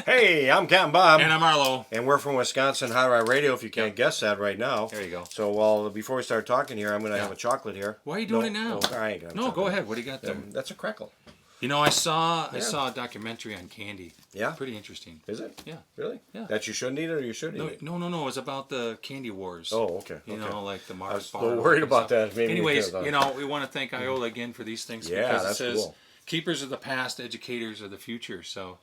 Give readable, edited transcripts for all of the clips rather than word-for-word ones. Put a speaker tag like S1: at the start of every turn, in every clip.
S1: Hey, I'm Captain Bob.
S2: And I'm Arlo.
S1: And we're from Wisconsin Hot Rod Radio, if you can't guess that right now.
S2: There you go.
S1: So, well, before we start talking here, I'm going to have a chocolate here.
S2: Why are you doing it now?
S1: No, I ain't gonna
S2: No, go ahead. What do you got there?
S1: That's a crackle.
S2: You know, I saw a documentary on candy.
S1: Yeah?
S2: Pretty interesting.
S1: Is it?
S2: Yeah.
S1: Really?
S2: Yeah.
S1: That you shouldn't eat it or you should eat
S2: No,
S1: it?
S2: no. It was about the candy wars.
S1: Oh, okay.
S2: You know, like the Mars
S1: I was a
S2: bar
S1: little worried
S2: and
S1: about
S2: stuff.
S1: that. Maybe
S2: Anyways, you know, we want to thank Iola again for these things
S1: Yeah,
S2: because it
S1: that's
S2: says
S1: cool.
S2: keepers of the past, educators of the future. So,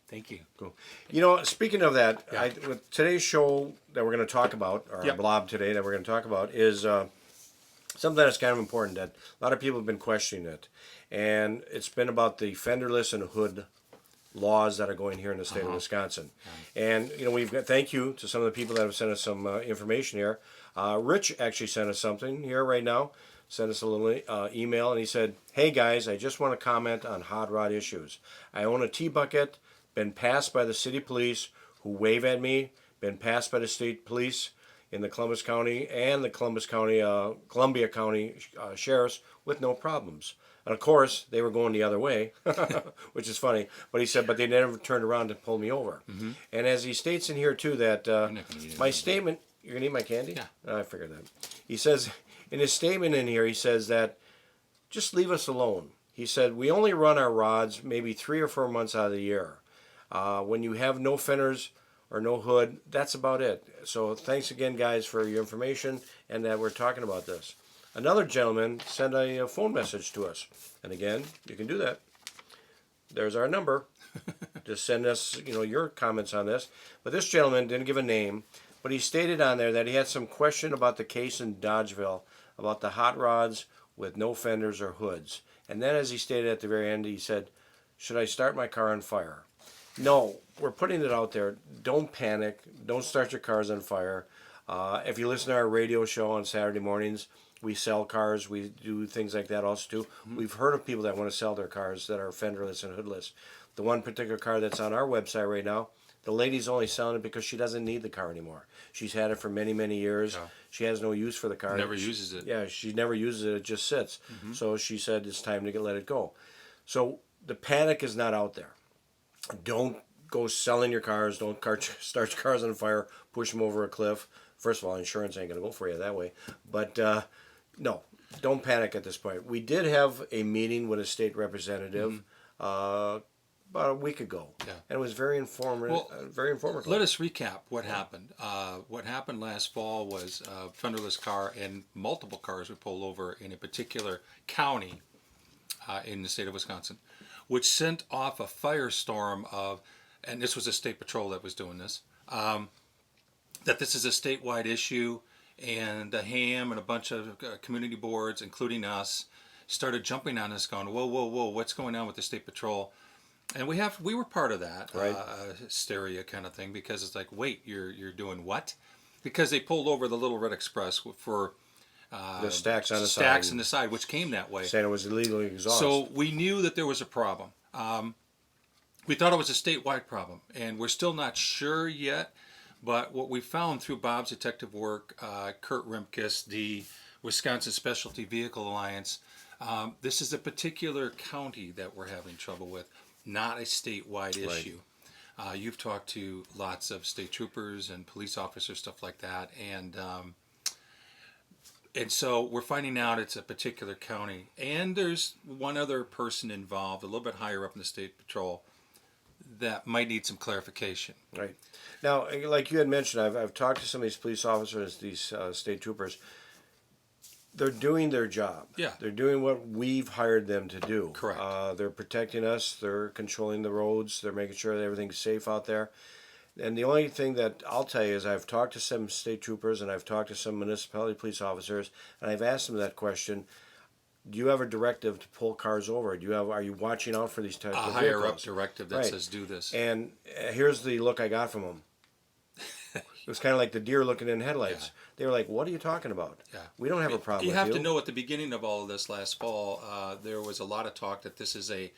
S2: thank you.
S1: Cool. You know, speaking of that,
S2: Yeah.
S1: with today's show that we're going to talk about, or our blob today that we're going to talk about, is something that's kind of important that a lot of people have been questioning it. And it's been about the fenderless and hood laws that are going here in the state of Wisconsin. And, you know, we've got, thank you to some of the people that have sent us some information here. Rich actually sent us something here right now, sent us a little email, and he said, "Hey guys, I just want to comment on hot rod issues. I own a T-bucket, been passed by the city police who wave at me, been passed by the state police in the Columbus County and the Columbia County sheriffs with no problems. And of course, they were going the other way, which is funny. But he said, but they never turned around to pull me over. Mm-hmm. And as he states in here, too, that my statement... You're going to eat my candy?
S2: Yeah.
S1: I figured that. He says, in his statement in here, he says that just leave us alone. He said, we only run our rods maybe 3 or 4 months out of the year. When you have no fenders or no hood, that's about it. So thanks again, guys, for your information and that we're talking about this. Another gentleman sent a phone message to us. And again, you can do that. There's our number. Just send us, you know, your comments on this. But this gentleman didn't give a name, but he stated on there that he had some question about the case in Dodgeville about the hot rods with no fenders or hoods. And then as he stated at the very end, he said, should I start my car on fire? No, we're putting it out there. Don't panic. Don't start your cars on fire. If you listen to our radio show on Saturday mornings, we sell cars. We do things like that also too. Mm-hmm. We've heard of people that want to sell their cars that are fenderless and hoodless. The one particular car that's on our website right now, the lady's only selling it because she doesn't need the car anymore. She's had it for many, many years. Yeah. She has no use for the car.
S2: Never uses it.
S1: Yeah, she never uses it. It just sits. Mm-hmm. So she said it's time to let it go. So the panic is not out there. Don't go selling your cars. Don't start your cars on fire. Push them over a cliff. First of all, insurance ain't going to go for you that way. But no, don't panic at this point. We did have a meeting with a state representative about a week ago, and it was very informative.
S2: Well,
S1: very informative.
S2: Let us recap what happened. What happened last fall was a fenderless car and multiple cars were pulled over in a particular county in the state of Wisconsin, which sent off a firestorm of, and this was a state patrol that was doing this, that this is a statewide issue, and the HAM and a bunch of community boards, including us, started jumping on us, going, whoa, what's going on with the state patrol? And we were part of that hysteria kind of thing, because it's like, wait, you're doing what? Because they pulled over the Little Red Express for
S1: the stacks on the side.
S2: Stacks on the side, which came that way.
S1: Saying it was illegally exhaust.
S2: So we knew that there was a problem. We thought it was a statewide problem, and we're still not sure yet. But what we found through Bob's detective work, Kurt Rimkus, the Wisconsin Specialty Vehicle Alliance, this is a particular county that we're having trouble with, not a statewide issue. You've talked to lots of state troopers and police officers, stuff like that, and so we're finding out it's a particular county, and there's one other person involved, a little bit higher up in the state patrol, that might need some clarification.
S1: Right. Now, like you had mentioned, I've talked to some of these police officers, these state troopers. They're doing their job.
S2: Yeah.
S1: They're doing what we've hired them to do.
S2: Correct.
S1: They're protecting us. They're controlling the roads. They're making sure that everything's safe out there. And the only thing that I'll tell you is I've talked to some state troopers and I've talked to some municipality police officers, and I've asked them that question. Do you have a directive to pull cars over? Are you watching out for these types of vehicles?
S2: A higher up directive that says do this.
S1: And here's the look I got from them. It was kind of like the deer looking in headlights. Yeah. They were like, what are you talking about? Yeah. We don't have a problem with you.
S2: You have to know at the beginning of all of this last fall, there was a lot of talk that this is a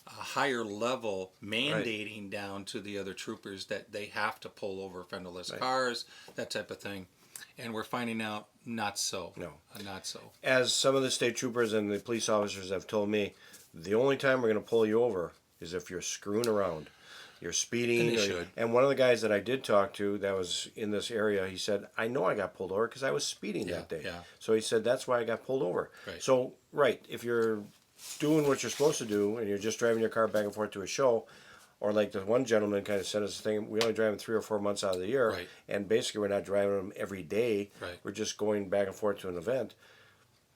S2: higher level mandating down to the other troopers that they have to pull over fenderless cars, that type of thing. And we're finding out not so.
S1: No.
S2: Not so.
S1: As some of the state troopers and the police officers have told me, the only time we're going to pull you over is if you're screwing around. you're speeding.
S2: And they should.
S1: And one of the guys that I did talk to that was in this area, he said, I know I got pulled over because I was speeding that day.
S2: Yeah.
S1: So he said, that's why I got pulled over.
S2: Right.
S1: So, right, if you're doing what you're supposed to do and you're just driving your car back and forth to a show, or like the one gentleman kind of said us thing, we only drive them 3 or 4 months out of the year,
S2: Right.
S1: and basically we're not driving them every day.
S2: Right.
S1: We're just going back and forth to an event.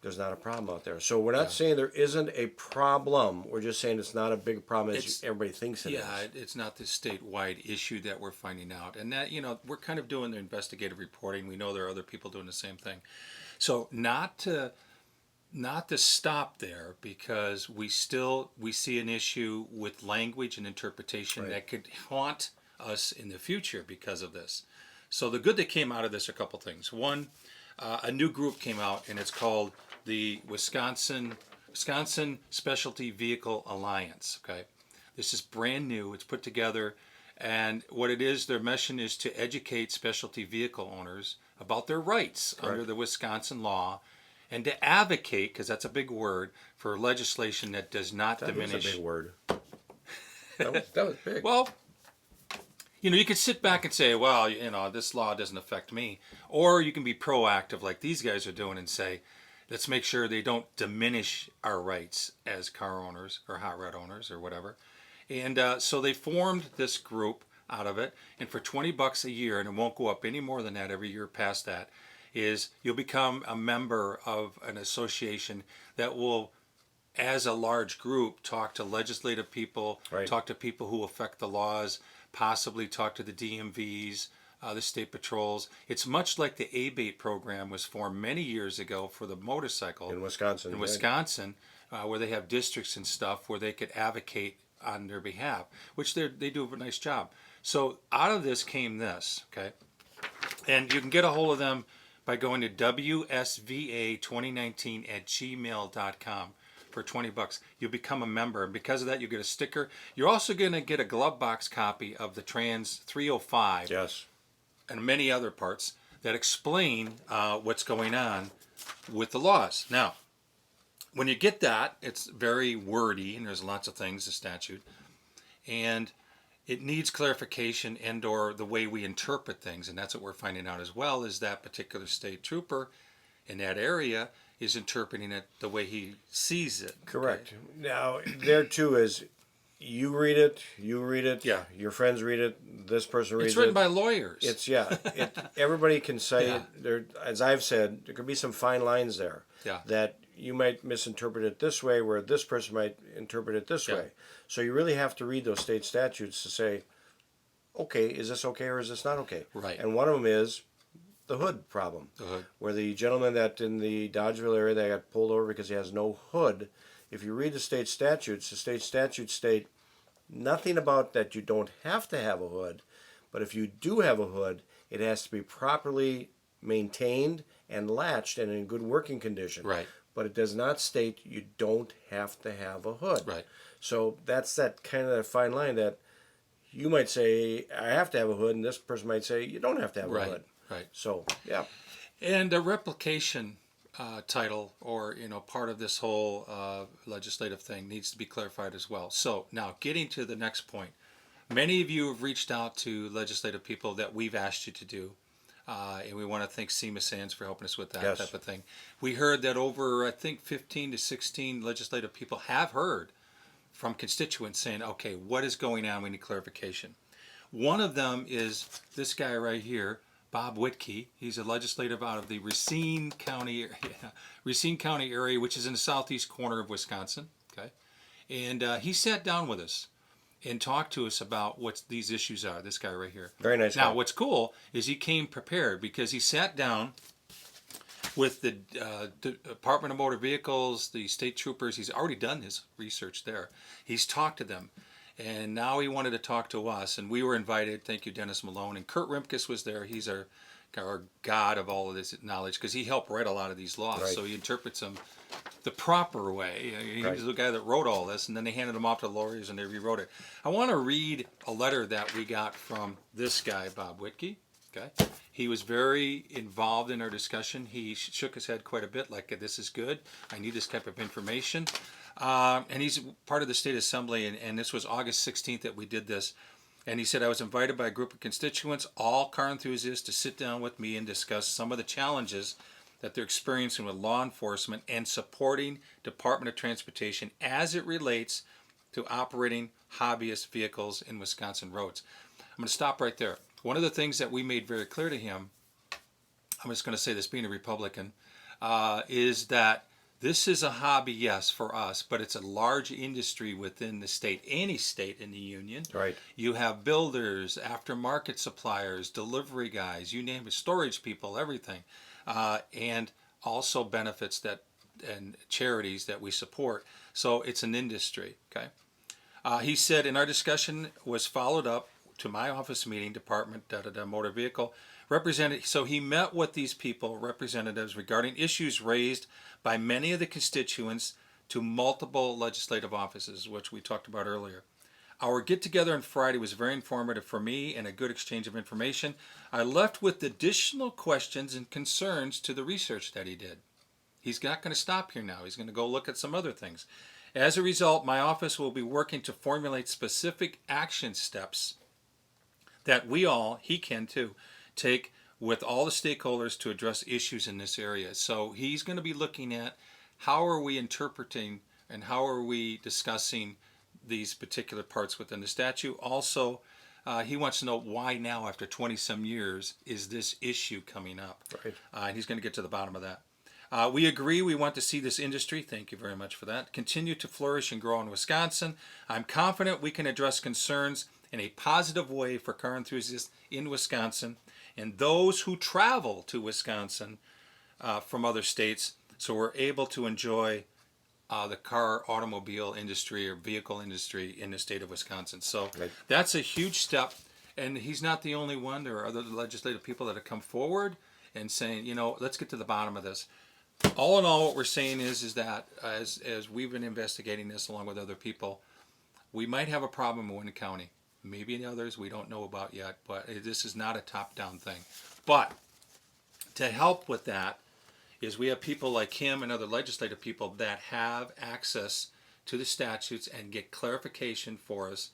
S1: There's not a problem out there. So we're not saying there isn't a problem. We're just saying it's not a big problem as everybody thinks it is.
S2: Yeah, it's not this statewide issue that we're finding out. And that, we're kind of doing the investigative reporting. We know there are other people doing the same thing. So not to stop there, because we see an issue with language and interpretation that could haunt us in the future because of this. So the good that came out of this are a couple things. One, a new group came out, and it's called the Wisconsin Specialty Vehicle Alliance. Okay, this is brand new. It's put together, and what it is, their mission is to educate specialty vehicle owners about their rights under the Wisconsin law, and to advocate, because that's a big word, for legislation that does not diminish.
S1: That's a big word. That was big.
S2: Well, you could sit back and say, well, this law doesn't affect me. Or you can be proactive like these guys are doing and say, let's make sure they don't diminish our rights as car owners or hot rod owners or whatever. And so they formed this group out of it. And for $20 a year, and it won't go up any more than that every year past that, is you'll become a member of an association that will, as a large group, talk to legislative people, talk to people who affect the laws, possibly talk to the DMVs, the state patrols. It's much like the ABATE program was formed many years ago for the motorcycle
S1: in Wisconsin.
S2: Where they have districts and stuff where they could advocate on their behalf, which they do a nice job. So out of this came this, okay? And you can get a hold of them by going to WSVA2019@gmail.com. for $20. You'll become a member, and because of that, you get a sticker. You're also going to get a glove box copy of the Trans 305 and many other parts that explain what's going on with the laws. Now, when you get that, it's very wordy, and there's lots of things, the statute, and it needs clarification and or the way we interpret things, and that's what we're finding out as well, is that particular state trooper in that area is interpreting it the way he sees it.
S1: Correct. Okay. Now, there too is, you read it, your friends read it, this person reads it.
S2: It's written by lawyers.
S1: Everybody can say it. There, as I've said, there could be some fine lines there. That you might misinterpret it this way, where this person might interpret it this way. So you really have to read those state statutes to say, okay, is this okay or is this not okay?
S2: Right.
S1: And one of them is the hood problem, where the gentleman that in the Dodgeville area that got pulled over because he has no hood. If you read the state statutes state nothing about that you don't have to have a hood, but if you do have a hood, it has to be properly maintained and latched and in good working condition.
S2: Right.
S1: But it does not state you don't have to have a hood.
S2: Right.
S1: So that's that kind of fine line that you might say, I have to have a hood, and this person might say, you don't have to have a hood.
S2: Right.
S1: So, yeah.
S2: And the replication title, or part of this whole legislative thing, needs to be clarified as well. So now, getting to the next point, many of you have reached out to legislative people that we've asked you to do, and we want to thank SEMA Sands for helping us with that type of thing. We heard that over, I think, 15 to 16 legislative people have heard from constituents saying, okay, what is going on? We need clarification. One of them is this guy right here, Bob Whitkey. He's a legislative out of the Racine County area, which is in the southeast corner of Wisconsin. Okay, and he sat down with us and talked to us about what these issues are. This guy right here.
S1: Very nice.
S2: Now, what's cool is he came prepared, because he sat down with the Department of Motor Vehicles, the state troopers. He's already done his research there. He's talked to them. And now he wanted to talk to us, and we were invited. Thank you, Dennis Malone. And Kurt Rimkus was there. He's our god of all of this knowledge, because he helped write a lot of these laws. So he interprets them the proper way. He was the guy that wrote all this, and then they handed them off to the lawyers, and they rewrote it. I want to read a letter that we got from this guy, Bob Whitkey. Okay, he was very involved in our discussion. He shook his head quite a bit, like, this is good. I need this type of information. And he's part of the state assembly, and this was August 16th that we did this. And he said, I was invited by a group of constituents, all car enthusiasts, to sit down with me and discuss some of the challenges that they're experiencing with law enforcement and supporting Department of Transportation as it relates to operating hobbyist vehicles in Wisconsin roads. I'm going to stop right there. One of the things that we made very clear to him, I'm just going to say this being a Republican, is that this is a hobby, yes, for us, but it's a large industry within the state, any state in the union.
S1: Right.
S2: You have builders, aftermarket suppliers, delivery guys, you name it, storage people, everything, and also benefits that and charities that we support. So it's an industry. Okay. He said, in our discussion was followed up to my office meeting, department, motor vehicle. So he met with these people, representatives, regarding issues raised by many of the constituents to multiple legislative offices, which we talked about earlier. Our get-together on Friday was very informative for me and a good exchange of information. I left with additional questions and concerns to the research that he did. He's not going to stop here now. He's going to go look at some other things. As a result, my office will be working to formulate specific action steps that he can too, take with all the stakeholders to address issues in this area. So he's going to be looking at how are we interpreting and how are we discussing these particular parts within the statute. Also, he wants to know why now, after 20-some years, is this issue coming up.
S1: Right.
S2: And he's going to get to the bottom of that. We agree we want to see this industry, thank you very much for that, continue to flourish and grow in Wisconsin. I'm confident we can address concerns in a positive way for car enthusiasts in Wisconsin and those who travel to Wisconsin from other states, so we're able to enjoy the automobile industry or vehicle industry in the state of Wisconsin. So
S1: Right. That's
S2: a huge step, and he's not the only one. There are other legislative people that have come forward and saying, let's get to the bottom of this. All in all, what we're saying is that as we've been investigating this along with other people, we might have a problem in one county. Maybe in others we don't know about yet, but this is not a top-down thing. But to help with that is we have people like him and other legislative people that have access to the statutes and get clarification for us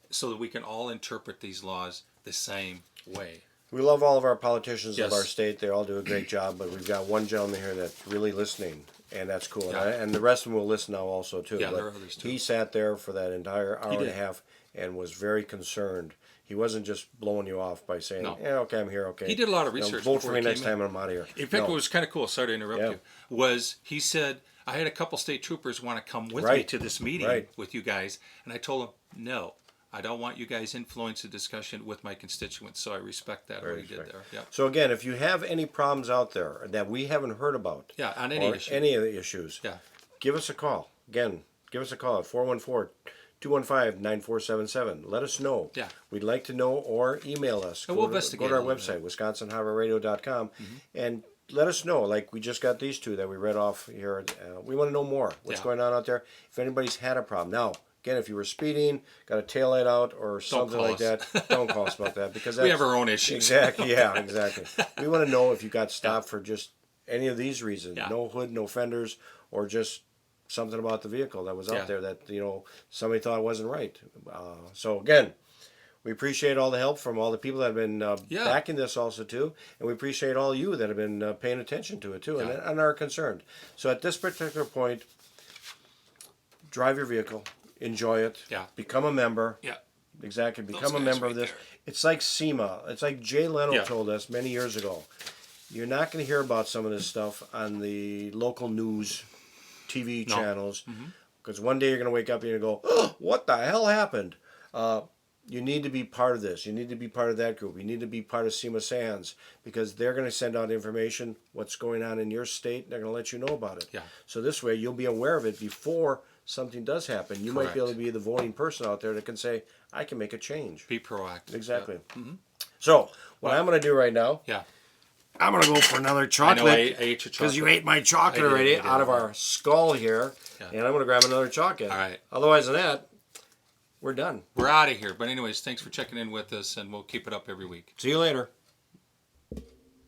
S2: so that we can all interpret these laws the same way.
S1: We love all of our politicians
S2: Yes.
S1: of our state. They all do a great job, but we've got one gentleman here that's really listening, and that's cool.
S2: Yeah.
S1: And the rest of them will listen now also, too.
S2: Yeah,
S1: But
S2: there are others, too.
S1: he sat there for that entire hour and a
S2: did.
S1: half and was very concerned. He wasn't just blowing you off by saying,
S2: No.
S1: yeah, okay, I'm here, okay.
S2: He did a lot of research
S1: Vote
S2: before
S1: for me
S2: he
S1: next
S2: came in.
S1: time and I'm out of here.
S2: In fact,
S1: No.
S2: what was kind of cool, sorry to interrupt
S1: Yeah.
S2: you, was he said, I had a couple state troopers want to come with me
S1: Right.
S2: to this meeting
S1: Right.
S2: with you guys, and I told him, no, I don't want you guys influence the discussion with my constituents, so I respect that, what he did there. Yeah.
S1: So again, if you have any problems out there that we haven't heard about,
S2: Yeah, on any
S1: or
S2: issue.
S1: any of the issues,
S2: Yeah.
S1: give us a call. Again, give us a call at 414-215-9477. Let us know.
S2: Yeah.
S1: We'd like to know, or email us.
S2: And we'll
S1: Go to
S2: investigate
S1: our
S2: all of
S1: website, wisconsinhighwayradio.com, and let us know. Like we just got these two that we read off here. We want to know more. What's
S2: Yeah.
S1: going on out there? If anybody's had a problem. Now, again, if you were speeding, got a taillight out, or something
S2: call
S1: like
S2: us.
S1: that, don't call us about that, because that's,
S2: We have our own issues.
S1: Exactly. Yeah. Exactly. We want to know if you got stopped for just any of these reasons.
S2: Yeah.
S1: No hood, no fenders, or just something about the vehicle that was out
S2: Yeah.
S1: there that somebody thought wasn't right. So again, we appreciate all the help from all the people that have been backing this also too, and we appreciate all you that have been paying attention to it too,
S2: Yeah.
S1: and are concerned. So at this particular point, drive your vehicle, enjoy it,
S2: Yeah.
S1: become a member.
S2: Yeah.
S1: Exactly, become a
S2: guys
S1: member
S2: right
S1: of this.
S2: there.
S1: It's like SEMA. It's like Jay Leno
S2: Yeah.
S1: told us many years ago. You're not going to hear about some of this stuff on the local news TV
S2: No.
S1: channels, because one day you're going to wake up and you're going to go, oh, what the hell happened? You need to be part of this. You need to be part of that group. You need to be part of SEMA Sands, because they're going to send out information, what's going on in your state, and they're going to let you know about it.
S2: Yeah.
S1: So this way you'll be aware of it before something does happen. You might be able to
S2: Correct.
S1: be the voting person out there that can say, I can make a change.
S2: Be proactive.
S1: Exactly. So what I'm going to do right now,
S2: Yeah.
S1: I'm going to go for another
S2: I
S1: chocolate.
S2: know I ate your chocolate.
S1: Because you ate my chocolate
S2: I did,
S1: already
S2: I did.
S1: out of our skull here.
S2: Yeah.
S1: And I'm going to grab another chocolate.
S2: All right.
S1: Otherwise than that, we're done.
S2: We're out of here. But anyways, thanks for checking in with us, and we'll keep it up every week.
S1: See you later.